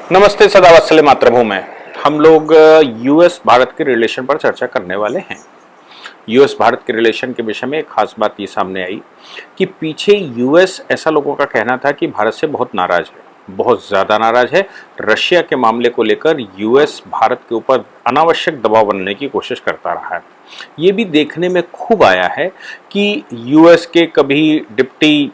नमस्ते, सदा वत्सले मातृभूमि में हम लोग यूएस भारत के रिलेशन पर चर्चा करने वाले हैं। यूएस भारत के रिलेशन के विषय में एक खास बात ये सामने आई कि पीछे यूएस ऐसा लोगों का कहना था कि भारत से बहुत नाराज है, बहुत ज़्यादा नाराज है। रशिया के मामले को लेकर यूएस भारत के ऊपर अनावश्यक दबाव बनाने की कोशिश करता रहा है। ये भी देखने में खूब आया है कि यूएस के कभी डिप्टी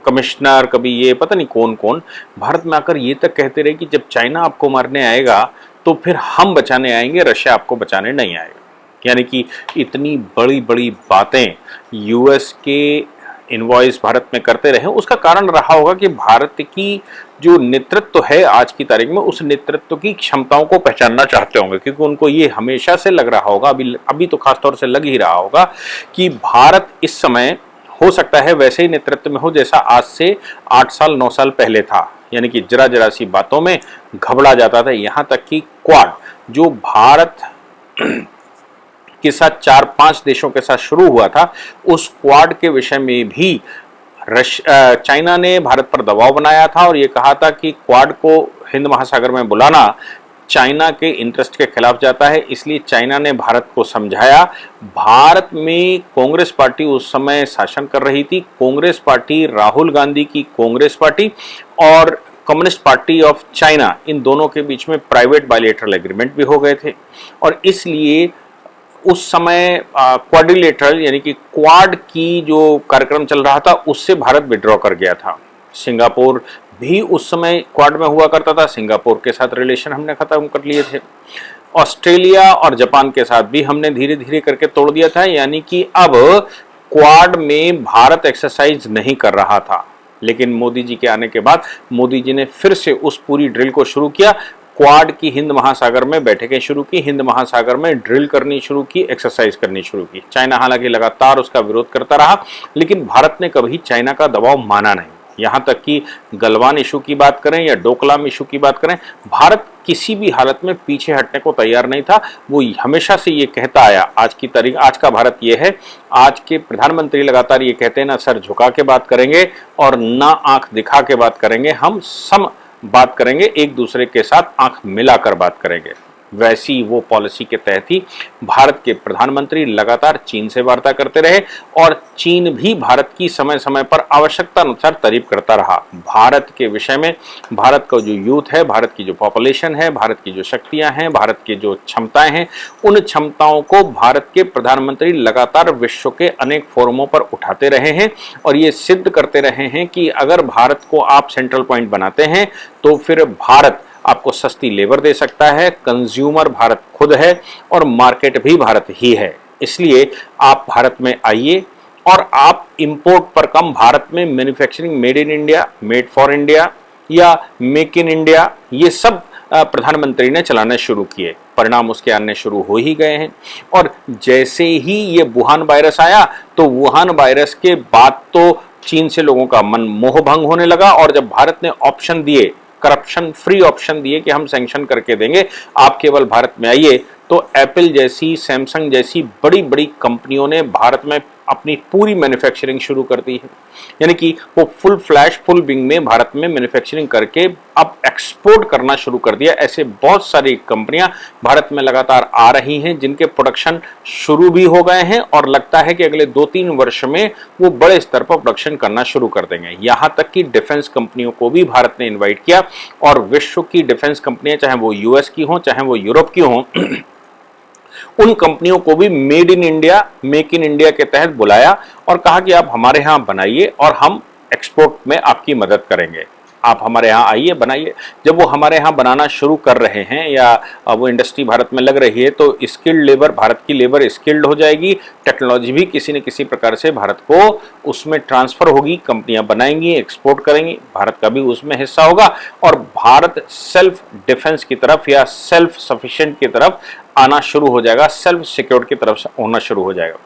कमिश्नर, कभी ये पता नहीं कौन कौन भारत में आकर ये तक कहते रहे कि जब चाइना आपको मारने आएगा तो फिर हम बचाने आएंगे, रशिया आपको बचाने नहीं आएगा। यानी कि इतनी बड़ी बड़ी बातें यूएस के इनवॉइस भारत में करते रहे। उसका कारण रहा होगा कि भारत की जो नेतृत्व है आज की तारीख में, उस नेतृत्व की क्षमताओं को पहचानना चाहते होंगे, क्योंकि उनको ये हमेशा से लग रहा होगा, अभी तो खासतौर से लग ही रहा होगा कि भारत इस समय हो सकता है वैसे ही नेतृत्व में हो जैसा आज से 8 साल 9 साल पहले था। यानी कि जरा जरा सी बातों में घबरा जाता था। यहाँ तक कि क्वाड जो भारत के साथ 4-5 देशों के साथ शुरू हुआ था, उस क्वाड के विषय में भी चाइना ने भारत पर दबाव बनाया था और ये कहा था कि क्वाड को हिंद महासागर में बुलाना चाइना के इंटरेस्ट के खिलाफ जाता है। इसलिए चाइना ने भारत को समझाया। भारत में कांग्रेस पार्टी उस समय शासन कर रही थी। कांग्रेस पार्टी, राहुल गांधी की कांग्रेस पार्टी और कम्युनिस्ट पार्टी ऑफ चाइना, इन दोनों के बीच में प्राइवेट बायलैटरल एग्रीमेंट भी हो गए थे और इसलिए उस समय क्वाड्रिलेटरल यानी कि क्वाड की जो कार्यक्रम चल रहा था उससे भारत विड्रॉ कर गया था। सिंगापुर भी उस समय क्वाड में हुआ करता था, सिंगापुर के साथ रिलेशन हमने खत्म कर लिए थे। ऑस्ट्रेलिया और जापान के साथ भी हमने धीरे धीरे करके तोड़ दिया था। यानी कि अब क्वाड में भारत एक्सरसाइज नहीं कर रहा था, लेकिन मोदी जी के आने के बाद मोदी जी ने फिर से उस पूरी ड्रिल को शुरू किया। क्वाड की हिंद महासागर में बैठकें शुरू की, हिंद महासागर में ड्रिल करनी शुरू की, एक्सरसाइज करनी शुरू की। चाइना हालांकि लगातार उसका विरोध करता रहा, लेकिन भारत ने कभी चाइना का दबाव माना नहीं। यहाँ तक कि गलवान इशू की बात करें या डोकलाम इशू की बात करें, भारत किसी भी हालत में पीछे हटने को तैयार नहीं था। वो हमेशा से ये कहता आया। आज की तारीख, आज का भारत ये है, आज के प्रधानमंत्री लगातार ये कहते हैं ना सर झुका के बात करेंगे और ना आंख दिखा के बात करेंगे, हम सम बात करेंगे, एक दूसरे के साथ आंख मिलाकर बात करेंगे। वैसी वो पॉलिसी के तहत ही भारत के प्रधानमंत्री लगातार चीन से वार्ता करते रहे और चीन भी भारत की समय समय पर आवश्यकता अनुसार तारीफ करता रहा। भारत के विषय में, भारत का जो यूथ है, भारत की जो पॉपुलेशन है, भारत की जो शक्तियां हैं, भारत की जो क्षमताएं हैं, उन क्षमताओं को भारत के प्रधानमंत्री लगातार विश्व के अनेक फोरमों पर उठाते रहे हैं और ये सिद्ध करते रहे हैं कि अगर भारत को आप सेंट्रल पॉइंट बनाते हैं तो फिर भारत आपको सस्ती लेबर दे सकता है। कंज्यूमर भारत खुद है और मार्केट भी भारत ही है। इसलिए आप भारत में आइए और आप इंपोर्ट पर कम, भारत में manufacturing, made in India, made for India या मेक इन इंडिया, ये सब प्रधानमंत्री ने चलाने शुरू किए। परिणाम उसके आने शुरू हो ही गए हैं। और जैसे ही ये वुहान वायरस आया तो वुहान वायरस के बाद तो चीन से लोगों का मन मोह भंग होने लगा और जब भारत ने ऑप्शन दिए, करप्शन फ्री ऑप्शन दिए कि हम सैंक्शन करके देंगे, आप केवल भारत में आइए, तो एप्पल जैसी, सैमसंग जैसी बड़ी बड़ी कंपनियों ने भारत में अपनी पूरी मैन्युफैक्चरिंग शुरू कर दी है। यानी कि वो फुल फ्लैश, फुल विंग में भारत में मैन्युफैक्चरिंग करके अब एक्सपोर्ट करना शुरू कर दिया। ऐसे बहुत सारी कंपनियां भारत में लगातार आ रही हैं जिनके प्रोडक्शन शुरू भी हो गए हैं और लगता है कि अगले 2-3 वर्ष में वो बड़े स्तर पर प्रोडक्शन करना शुरू कर देंगे। यहां तक कि डिफेंस कंपनियों को भी भारत ने इन्वाइट किया और विश्व की डिफेंस कंपनियां, चाहे वो यूएस की हों, चाहे वो यूरोप की हों, उन कंपनियों को भी made in India, make in India के तहत बुलाया और कहा कि आप हमारे यहाँ बनाइए और हम एक्सपोर्ट में आपकी मदद करेंगे। आप हमारे यहाँ आइए, बनाइए। जब वो हमारे यहाँ बनाना शुरू कर रहे हैं या वो इंडस्ट्री भारत में लग रही है तो स्किल्ड लेबर, भारत की लेबर स्किल्ड हो जाएगी। टेक्नोलॉजी भी किसी न किसी प्रकार से भारत को उसमें ट्रांसफर होगी, कंपनियां बनाएंगी, एक्सपोर्ट करेंगी, भारत का भी उसमें हिस्सा होगा और भारत सेल्फ डिफेंस की तरफ या सेल्फ सफिशिएंट की तरफ आना शुरू हो जाएगा, सेल्फ सिक्योर्ड की तरफ होना शुरू हो जाएगा।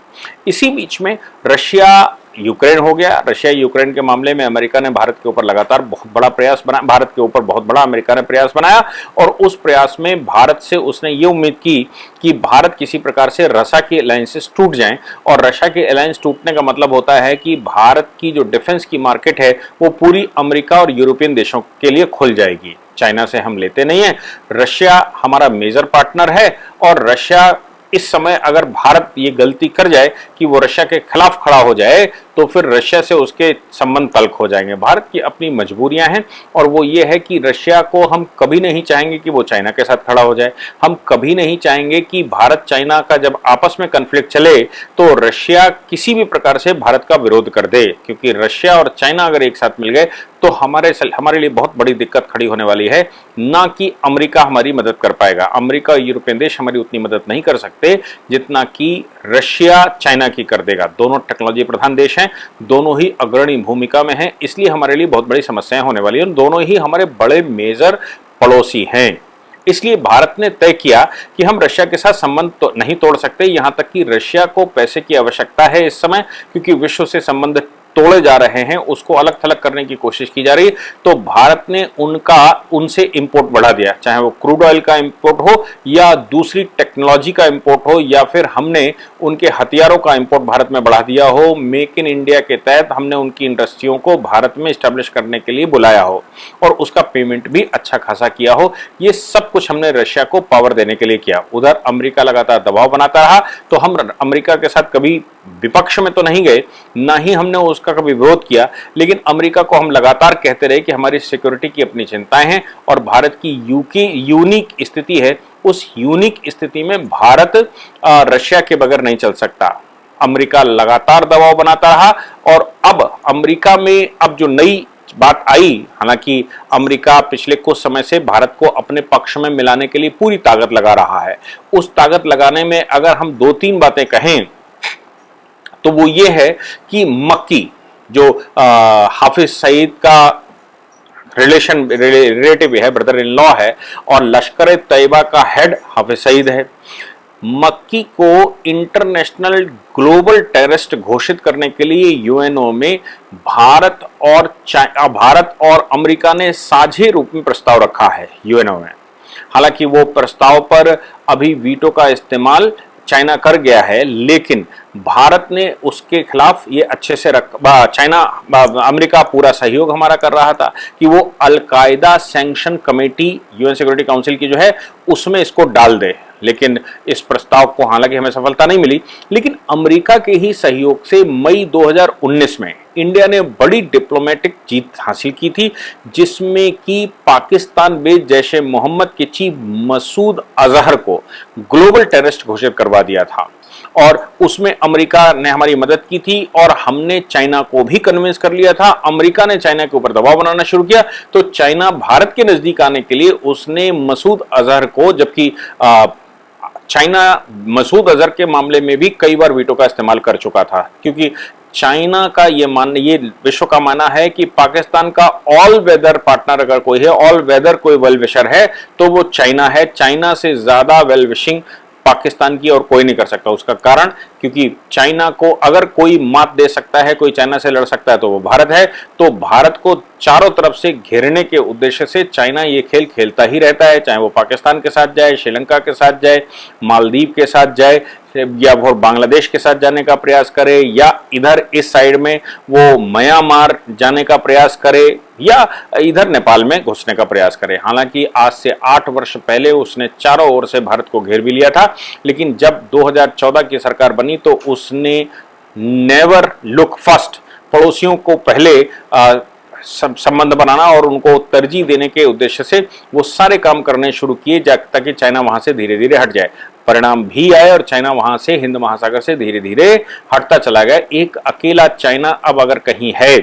इसी बीच में रशिया यूक्रेन हो गया। रशिया यूक्रेन के मामले में अमेरिका ने भारत के ऊपर लगातार बहुत बड़ा प्रयास बनाया, भारत के ऊपर बहुत बड़ा अमेरिका ने प्रयास बनाया और उस प्रयास में भारत से उसने ये उम्मीद की कि भारत किसी प्रकार से रशिया के अलायंसेस टूट जाएं और रशिया के अलायंस टूटने का मतलब होता है कि भारत की जो डिफेंस की मार्केट है वो पूरी अमेरिका और यूरोपियन देशों के लिए खुल जाएगी। चाइना से हम लेते नहीं है। रशिया हमारा मेजर पार्टनर है और रशिया इस समय अगर भारत ये गलती कर जाए कि वो रशिया के खिलाफ खड़ा हो जाए तो फिर रशिया से उसके संबंध तल्ख हो जाएंगे। भारत की अपनी मजबूरियां हैं और वो ये है कि रशिया को हम कभी नहीं चाहेंगे कि वो चाइना के साथ खड़ा हो जाए। हम कभी नहीं चाहेंगे कि भारत चाइना का जब आपस में कन्फ्लिक्ट चले तो रशिया किसी भी प्रकार से भारत का विरोध कर दे, क्योंकि रशिया और चाइना अगर एक साथ मिल गए तो हमारे लिए बहुत बड़ी दिक्कत खड़ी होने वाली है। ना कि अमेरिका हमारी मदद कर पाएगा। अमेरिका और यूरोपियन देश हमारी उतनी मदद नहीं कर सकते जितना कि रशिया चाइना की कर देगा। दोनों टेक्नोलॉजी प्रधान देश हैं, दोनों ही अग्रणी भूमिका में हैं, इसलिए हमारे लिए बहुत बड़ी समस्याएं होने वाली हैं। दोनों ही हमारे बड़े मेजर पड़ोसी हैं। इसलिए भारत ने तय किया कि हम रशिया के साथ संबंध तो नहीं तोड़ सकते, यहां तक कि रशिया को पैसे की आवश्यकता है इस समय, क्योंकि विश्व से संबंध तोड़े जा रहे हैं, उसको अलग थलग करने की कोशिश की जा रही है। तो भारत ने उनसे इंपोर्ट बढ़ा दिया, चाहे वो क्रूड ऑयल का इंपोर्ट हो या दूसरी टेक्नोलॉजी का इंपोर्ट हो या फिर हमने उनके हथियारों का इंपोर्ट भारत में बढ़ा दिया हो। मेक इन इंडिया के तहत हमने उनकी इंडस्ट्रियों को भारत में स्टैब्लिश करने के लिए बुलाया हो और उसका पेमेंट भी अच्छा खासा किया हो। ये सब कुछ हमने रशिया को पावर देने के लिए किया। उधर अमेरिका लगातार दबाव बनाता रहा, तो हम अमेरिका के साथ कभी विपक्ष में तो नहीं गए, ना ही हमने उसका कभी विरोध किया, लेकिन अमेरिका को हम लगातार कहते रहे कि हमारी सिक्योरिटी की अपनी चिंताएं हैं और भारत की यूनिक स्थिति है। उस यूनिक स्थिति में भारत रशिया के बगैर नहीं चल सकता। अमेरिका लगातार दबाव बनाता रहा और अब अमेरिका में अब जो नई बात आई, हालांकि अमेरिका पिछले कुछ समय से भारत को अपने पक्ष में मिलाने के लिए पूरी ताकत लगा रहा है। उस ताकत लगाने में अगर हम दो तीन बातें कहें तो वो ये है कि मक्की जो हाफिज सईद का रिलेटिव है, ब्रदर इन लॉ है, और लश्कर तैयबा का हेड हाफिज सईद है। मक्की को इंटरनेशनल ग्लोबल टेररिस्ट घोषित करने के लिए यूएनओ में भारत और अमेरिका ने साझे रूप में प्रस्ताव रखा है यूएनओ में। हालांकि वो प्रस्ताव पर अभी वीटो का इस्तेमाल चाइना कर गया है, लेकिन भारत ने उसके खिलाफ ये अच्छे से अमेरिका पूरा सहयोग हमारा कर रहा था कि वो al Qaeda sanction committee UN security council की जो है उसमें इसको डाल दे। लेकिन इस प्रस्ताव को हालांकि हमें सफलता नहीं मिली, लेकिन अमेरिका के ही सहयोग से मई 2019 में इंडिया ने बड़ी डिप्लोमेटिक जीत हासिल की थी, जिसमें कि पाकिस्तान बेस्ड जैश ए मोहम्मद के चीफ मसूद अजहर को ग्लोबल टेररिस्ट घोषित करवा दिया था। और उसमें अमेरिका ने हमारी मदद की थी और हमने चाइना को भी कन्विंस कर लिया था। अमेरिका ने चाइना के ऊपर दबाव बनाना शुरू किया तो चाइना भारत के नजदीक आने के लिए उसने मसूद अजहर को, जबकि चाइना मसूद अजहर के मामले में भी कई बार वीटो का इस्तेमाल कर चुका था, क्योंकि चाइना का ये विश्व का मानना है कि पाकिस्तान का ऑल वेदर पार्टनर अगर कोई है, ऑल वेदर कोई वेल विशर है तो वो चाइना है। चाइना से ज्यादा वेल विशिंग पाकिस्तान की और कोई नहीं कर सकता। उसका कारण क्योंकि चाइना को अगर कोई मात दे सकता है, कोई चाइना से लड़ सकता है तो वो भारत है। तो भारत को चारों तरफ से घेरने के उद्देश्य से चाइना ये खेल खेलता ही रहता है, चाहे वो पाकिस्तान के साथ जाए, श्रीलंका के साथ जाए, मालदीव के साथ जाए या वो बांग्लादेश के साथ जाने का प्रयास करे, या इधर इस साइड में वो म्यांमार जाने का प्रयास करे, या इधर नेपाल में घुसने का प्रयास करे। हालांकि आज से 8 वर्ष पहले उसने चारों ओर से भारत को घेर भी लिया था, लेकिन जब 2014 की सरकार बनी तो उसने नेवर लुक फर्स्ट, पड़ोसियों को पहले संबंध बनाना और उनको तरजीह देने के उद्देश्य से वो सारे काम करने शुरू किए ताकि चाइना वहां से धीरे धीरे हट जाए। परिणाम भी आए और चाइना वहां से हिंद महासागर से धीरे धीरे हटता चला गया। एक अकेला चाइना अब अगर कहीं है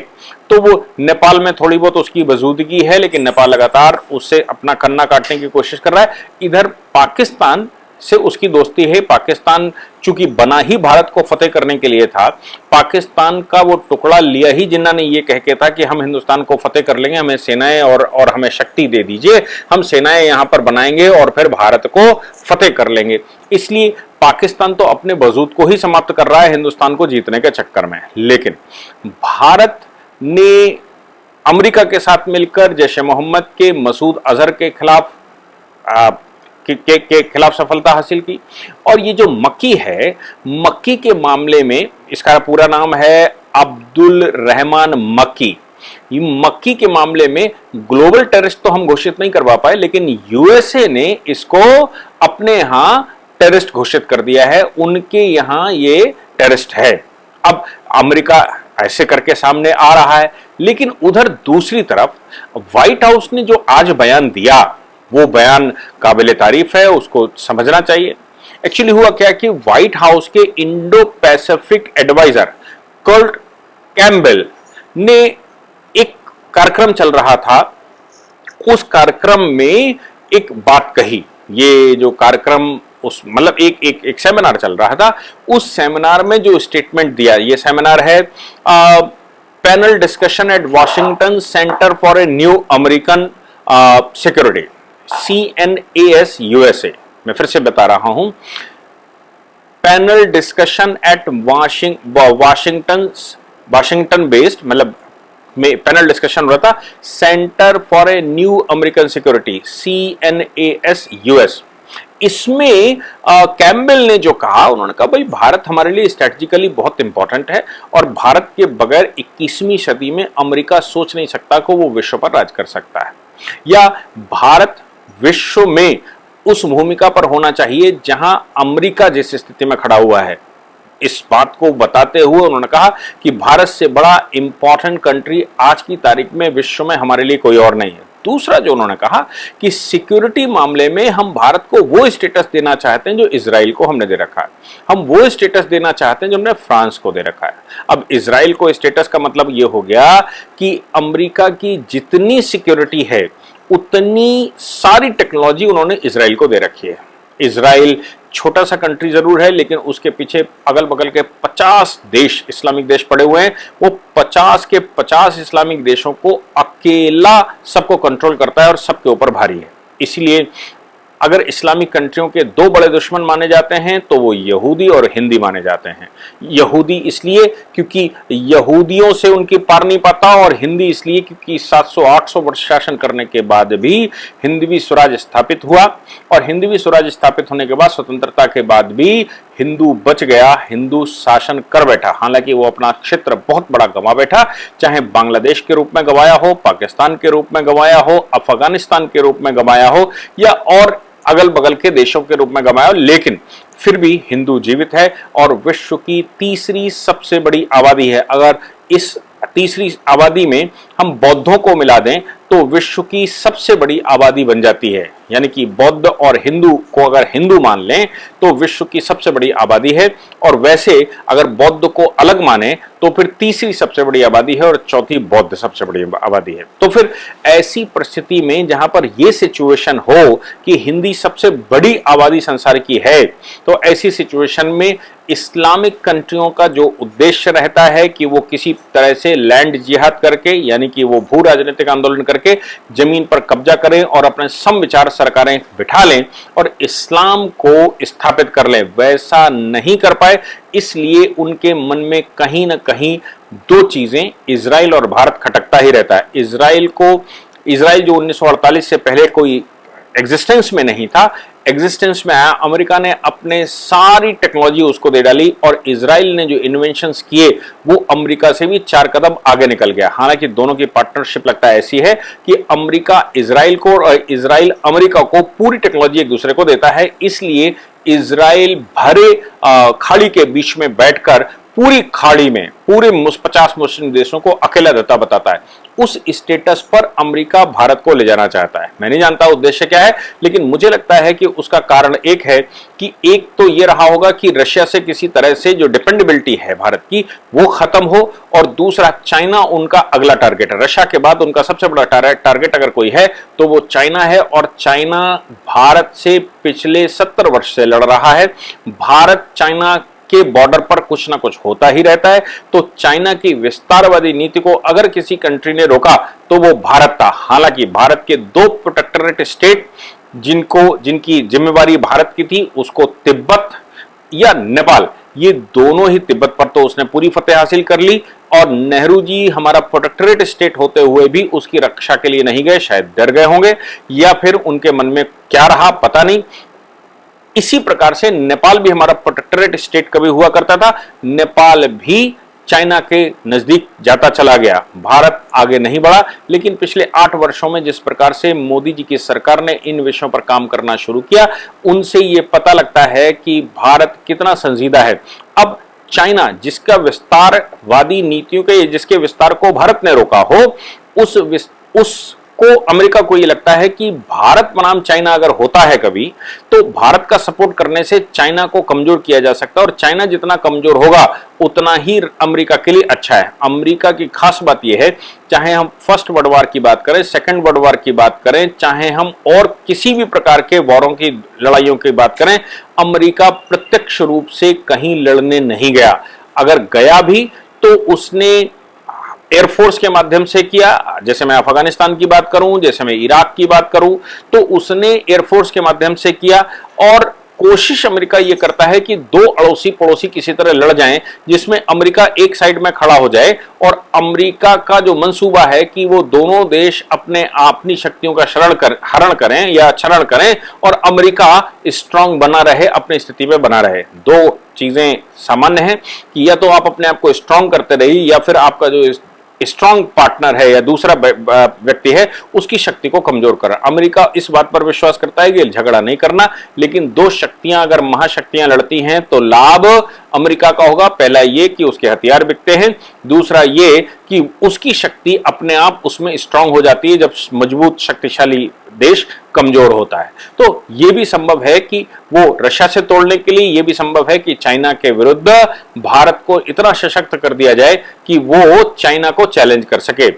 तो वो नेपाल में थोड़ी बहुत उसकी मौजूदगी है, लेकिन नेपाल लगातार उससे अपना कन्ना काटने की कोशिश कर रहा है। इधर पाकिस्तान से उसकी दोस्ती है। पाकिस्तान चूंकि बना ही भारत को फतेह करने के लिए था, पाकिस्तान का वो टुकड़ा लिया ही जिन्ना ने ये कह के था कि हम हिंदुस्तान को फतेह कर लेंगे, हमें सेनाएं और हमें शक्ति दे दीजिए, हम सेनाएं यहां पर बनाएंगे और फिर भारत को फतेह कर लेंगे। इसलिए पाकिस्तान तो अपने वजूद को ही समाप्त कर रहा है हिंदुस्तान को जीतने के चक्कर में। लेकिन भारत ने अमेरिका के साथ मिलकर जैश ए मोहम्मद के मसूद अजहर के खिलाफ सफलता हासिल की। और ये जो मक्की है, मक्की के मामले में इसका पूरा नाम है अब्दुल रहमान मक्की। ये मक्की के मामले में ग्लोबल टेररिस्ट तो हम घोषित नहीं करवा पाए, लेकिन यूएसए ने इसको अपने यहां टेररिस्ट घोषित कर दिया है, उनके यहां ये टेररिस्ट है। अब अमेरिका ऐसे करके सामने आ रहा है, लेकिन उधर दूसरी तरफ व्हाइट हाउस ने जो आज बयान दिया वो बयान काबिले तारीफ है, उसको समझना चाहिए। एक्चुअली हुआ क्या कि व्हाइट हाउस के Indo Pacific adviser Kurt Campbell ने एक कार्यक्रम चल रहा था, उस कार्यक्रम में एक बात कही। ये जो कार्यक्रम उस मतलब एक सेमिनार चल रहा था, उस सेमिनार में जो स्टेटमेंट दिया, ये सेमिनार है panel discussion at Washington Center for a New American Security, CNAS USA। मैं फिर से बता रहा हूं, panel discussion at Washington based, मतलब में पैनल डिस्कशन हो रहा था Center for a New American Security, CNAS US। इसमें कैम्बेल ने जो कहा, उन्होंने कहा भाई भारत हमारे लिए स्ट्रेटेजिकली बहुत इंपॉर्टेंट है और भारत के बगैर 21वीं सदी में अमेरिका सोच नहीं सकता कि वो विश्व पर राज कर सकता है, या भारत विश्व में उस भूमिका पर होना चाहिए जहां अमेरिका जिस स्थिति में खड़ा हुआ है। इस बात को बताते हुए उन्होंने कहा कि भारत से बड़ा इंपॉर्टेंट कंट्री आज की तारीख में विश्व में हमारे लिए कोई और नहीं है। दूसरा जो उन्होंने कहा कि सिक्योरिटी मामले में हम भारत को वो स्टेटस देना चाहते हैं जो इजराइल को हमने दे रखा है, हम वो स्टेटस देना चाहते हैं जो हमने फ्रांस को दे रखा है। अब इजराइल को स्टेटस का मतलब ये हो गया कि अमेरिका की जितनी सिक्योरिटी है उतनी सारी टेक्नोलॉजी उन्होंने इजराइल को दे रखी है। इजराइल छोटा सा कंट्री जरूर है, लेकिन उसके पीछे अगल बगल के 50 देश, इस्लामिक देश पड़े हुए हैं। वो 50 के 50 इस्लामिक देशों को अकेला सबको कंट्रोल करता है और सबके ऊपर भारी है। इसलिए अगर इस्लामिक कंट्रियों के दो बड़े दुश्मन माने जाते हैं तो वो यहूदी और हिंदी माने जाते हैं। यहूदी इसलिए क्योंकि यहूदियों से उनकी पार नहीं पाता, और हिंदी इसलिए क्योंकि 700-800 वर्ष शासन करने के बाद भी हिंदवी स्वराज स्थापित हुआ, और हिंदवी स्वराज स्थापित होने के बाद, स्वतंत्रता के बाद भी हिंदू बच गया, हिंदू शासन कर बैठा। हालांकि वो अपना क्षेत्र बहुत बड़ा गंवा बैठा, चाहे बांग्लादेश के रूप में गंवाया हो, पाकिस्तान के रूप में गंवाया हो, अफगानिस्तान के रूप में गंवाया हो, या और अगल बगल के देशों के रूप में गंवाया हो, लेकिन फिर भी हिंदू जीवित है और विश्व की तीसरी सबसे बड़ी आबादी है। अगर इस तीसरी आबादी में हम बौद्धों को मिला दें तो विश्व की सबसे बड़ी आबादी बन जाती है। यानी कि बौद्ध और हिंदू को अगर हिंदू मान लें तो विश्व की सबसे बड़ी आबादी है, और वैसे अगर बौद्ध को अलग माने तो फिर तीसरी सबसे बड़ी आबादी है और चौथी बौद्ध सबसे बड़ी आबादी है। तो फिर ऐसी परिस्थिति में जहां पर यह सिचुएशन हो कि हिंदी सबसे बड़ी आबादी संसार की है, तो ऐसी सिचुएशन में इस्लामिक कंट्रियों का जो उद्देश्य रहता है कि वो किसी तरह से लैंड जिहाद करके, यानी कि वो भू राजनीतिक आंदोलन करके जमीन पर कब्जा करें और अपने समविचार सरकारें बिठा लें और इस्लाम को स्थापित कर लें, वैसा नहीं कर पाए। इसलिए उनके मन में कहीं ना कहीं दो चीजें, इजराइल और भारत, खटकता ही रहता है। इजराइल जो 1948 से पहले कोई एग्जिस्टेंस में नहीं था, एग्जिस्टेंस में आया, अमेरिका ने अपने सारी टेक्नोलॉजी उसको दे डाली, और इजराइल ने जो इन्वेंशंस किए वो अमेरिका से भी 4 कदम आगे निकल गया। हालांकि दोनों की पार्टनरशिप लगता है ऐसी है कि अमेरिका इजराइल को और इजराइल अमेरिका को पूरी टेक्नोलॉजी एक दूसरे को देता है। इसलिए इजराइल भरे खाड़ी के बीच में बैठकर पूरी खाड़ी में पूरे 50 मुस्लिम देशों को अकेला देता बताता है। उस स्टेटस पर अमेरिका भारत को ले जाना चाहता है। मैं नहीं जानता उद्देश्य क्या है, लेकिन मुझे लगता है कि उसका कारण एक है कि एक तो ये रहा होगा कि रशिया से किसी तरह से जो डिपेंडेबिलिटी है भारत की वो खत्म हो, और दूसरा चाइना उनका अगला टारगेट है। रशिया के बाद उनका सबसे बड़ा टारगेट अगर कोई है तो वो चाइना है, और चाइना भारत से पिछले 70 वर्ष से लड़ रहा है। भारत चाइना के बॉर्डर पर कुछ ना कुछ होता ही रहता है, तो चाइना की विस्तारवादी नीति को अगर किसी कंट्री ने रोका तो वो भारत था। हालांकि भारत के 2 प्रोटेक्टोरेट स्टेट जिनकी जिम्मेवारी भारत की थी, उसको तिब्बत या नेपाल, ये दोनों ही, तिब्बत पर तो उसने पूरी फतेह हासिल कर ली, और नेहरू जी हमारा प्रोटेक्टोरेट स्टेट होते हुए भी उसकी रक्षा के लिए नहीं गए, शायद डर गए होंगे, या फिर उनके मन में क्या रहा पता नहीं। इसी प्रकार से नेपाल भी हमारा प्रोटेक्टोरेट स्टेट कभी हुआ करता था, नेपाल भी चाइना के नजदीक जाता चला गया, भारत आगे नहीं बढ़ा। लेकिन पिछले 8 वर्षों में जिस प्रकार से मोदी जी की सरकार ने इन विषयों पर काम करना शुरू किया, उनसे ये पता लगता है कि भारत कितना संजीदा है। अब चाइना जिसका विस्तारवादी नीतियों के जिसके विस्तार को भारत ने रोका हो, उसको अमेरिका को ये लगता है कि भारत बनाम चाइना अगर होता है कभी, तो भारत का सपोर्ट करने से चाइना को कमजोर किया जा सकता है, और चाइना जितना कमजोर होगा उतना ही अमेरिका के लिए अच्छा है। अमेरिका की खास बात यह है, चाहे हम फर्स्ट वर्ल्ड वॉर की बात करें, सेकंड वर्ल्ड वॉर की बात करें, चाहे हम और किसी भी प्रकार के वॉरों की लड़ाइयों की बात करें, अमेरिका प्रत्यक्ष रूप से कहीं लड़ने नहीं गया। अगर गया भी तो उसने एयरफोर्स के माध्यम से किया। जैसे मैं अफगानिस्तान की बात करूं, जैसे मैं इराक की बात करूं, तो उसने एयरफोर्स के माध्यम से किया। और कोशिश अमेरिका यह करता है कि दो अड़ोसी पड़ोसी किसी तरह लड़ जाएं, जिसमें अमेरिका एक साइड में खड़ा हो जाए, और अमेरिका का जो मंसूबा है कि वो दोनों देश अपनी शक्तियों का हरण करें या क्षरण करें, और अमेरिका स्ट्रांग बना रहे, अपनी स्थिति में बना रहे। दो चीजें सामान्य हैं कि या तो आप अपने आप को स्ट्रांग करते रहिए, या फिर आपका जो स्ट्रांग पार्टनर है या दूसरा व्यक्ति है उसकी शक्ति को कमजोर कर। अमेरिका इस बात पर विश्वास करता है कि झगड़ा नहीं करना, लेकिन दो शक्तियां अगर महाशक्तियां लड़ती हैं तो लाभ अमेरिका का होगा। पहला ये कि उसके हथियार बिकते हैं, दूसरा ये कि उसकी शक्ति अपने आप उसमें स्ट्रांग हो जाती है जब मजबूत शक्तिशाली देश कमजोर होता है। तो यह भी संभव है कि वो रशिया से तोड़ने के लिए, यह भी संभव है कि चाइना के विरुद्ध भारत को इतना सशक्त कर दिया जाए कि वो चाइना को चैलेंज कर सके।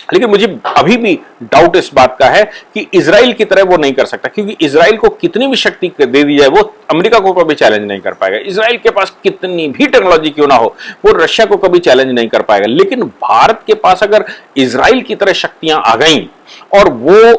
लेकिन मुझे अभी भी डाउट इस बात का है कि इजराइल की तरह वो नहीं कर सकता, क्योंकि इजराइल को कितनी भी शक्ति दे दी जाए वो अमेरिका को कभी चैलेंज नहीं कर पाएगा। इजराइल के पास कितनी भी टेक्नोलॉजी क्यों ना हो, वो रशिया को कभी चैलेंज नहीं कर पाएगा। लेकिन भारत के पास अगर इजराइल की तरह शक्तियां आ गई और वो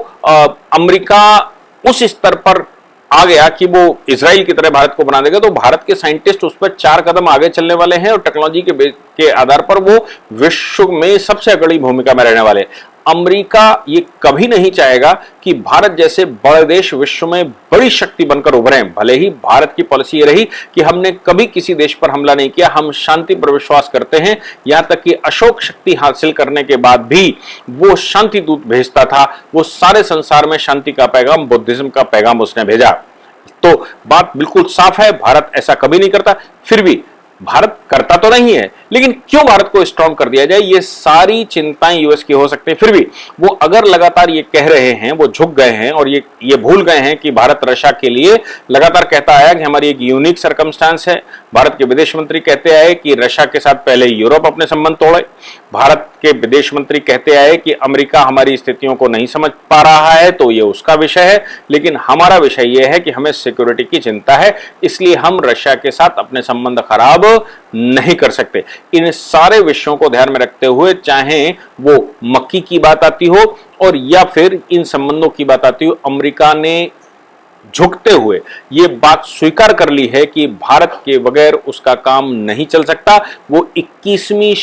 अमेरिका उस स्तर पर आ गया कि वो इजराइल की तरह भारत को बना देगा, तो भारत के साइंटिस्ट उस पर 4 कदम आगे चलने वाले हैं, और टेक्नोलॉजी के आधार पर वो विश्व में सबसे अग्रणी भूमिका में रहने वाले। अमेरिका ये कभी नहीं चाहेगा कि भारत जैसे बड़े देश विश्व में बड़ी शक्ति बनकर उभरे। भले ही भारत की पॉलिसी ये रही कि हमने कभी किसी देश पर हमला नहीं किया, हम शांति पर विश्वास करते हैं, यहां तक कि अशोक शक्ति हासिल करने के बाद भी वो शांति दूत भेजता था, वो सारे संसार में शांति का पैगाम, बुद्धिज्म का पैगाम उसने भेजा। तो बात बिल्कुल साफ है, भारत ऐसा कभी नहीं करता। फिर भी भारत करता तो नहीं है, लेकिन क्यों भारत को स्ट्रांग कर दिया जाए, ये सारी चिंताएं यूएस की हो सकती है। फिर भी वो अगर लगातार ये कह रहे हैं, वो झुक गए हैं और ये भूल गए हैं कि भारत रशिया के लिए लगातार कहता आया कि हमारी एक यूनिक सर्कमस्टांस है। भारत के विदेश मंत्री कहते आए कि रशिया के साथ पहले यूरोप अपने संबंध तोड़े। भारत के विदेश मंत्री कहते आए कि अमेरिका हमारी स्थितियों को नहीं समझ पा रहा है, तो ये उसका विषय है। लेकिन हमारा विषय ये है कि हमें सिक्योरिटी की चिंता है, इसलिए हम रशिया के साथ अपने संबंध खराब नहीं कर सकते। इन सारे विषयों को ध्यान में रखते हुए, चाहे वो मक्की की बात आती हो और या फिर इन संबंधों की बात आती हो, अमेरिका ने झुकते हुए ये बात स्वीकार कर ली है कि भारत के बगैर उसका काम नहीं चल सकता। वो 21वीं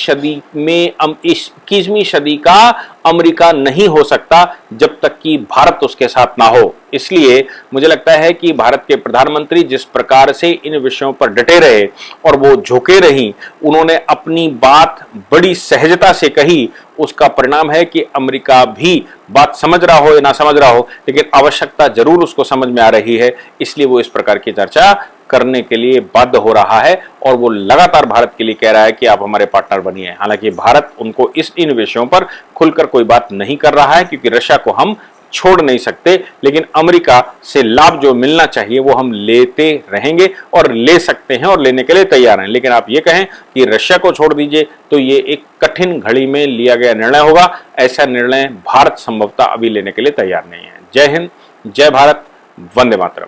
सदी का अमेरिका नहीं हो सकता जब तक कि भारत उसके साथ ना हो। इसलिए मुझे लगता है कि भारत के प्रधानमंत्री जिस प्रकार से इन विषयों पर डटे रहे और वो झुके रही, उन्होंने अपनी बात बड़ी सहजता से कही, उसका परिणाम है कि अमेरिका भी बात समझ रहा हो या ना समझ रहा हो, लेकिन आवश्यकता जरूर उसको समझ में आ रही है, इसलिए वो इस प्रकार की चर्चा करने के लिए बाध्य हो रहा है। और वो लगातार भारत के लिए कह रहा है कि आप हमारे पार्टनर बनिए। हालांकि भारत उनको इन विषयों पर खुलकर कोई बात नहीं कर रहा है, क्योंकि रशिया को हम छोड़ नहीं सकते, लेकिन अमेरिका से लाभ जो मिलना चाहिए वो हम लेते रहेंगे और ले सकते हैं और लेने के लिए तैयार हैं। लेकिन आप ये कहें कि रशिया को छोड़ दीजिए, तो ये एक कठिन घड़ी में लिया गया निर्णय होगा। ऐसा निर्णय भारत संभवतः अभी लेने के लिए तैयार नहीं है। जय हिंद, जय भारत, वंदे मातरम।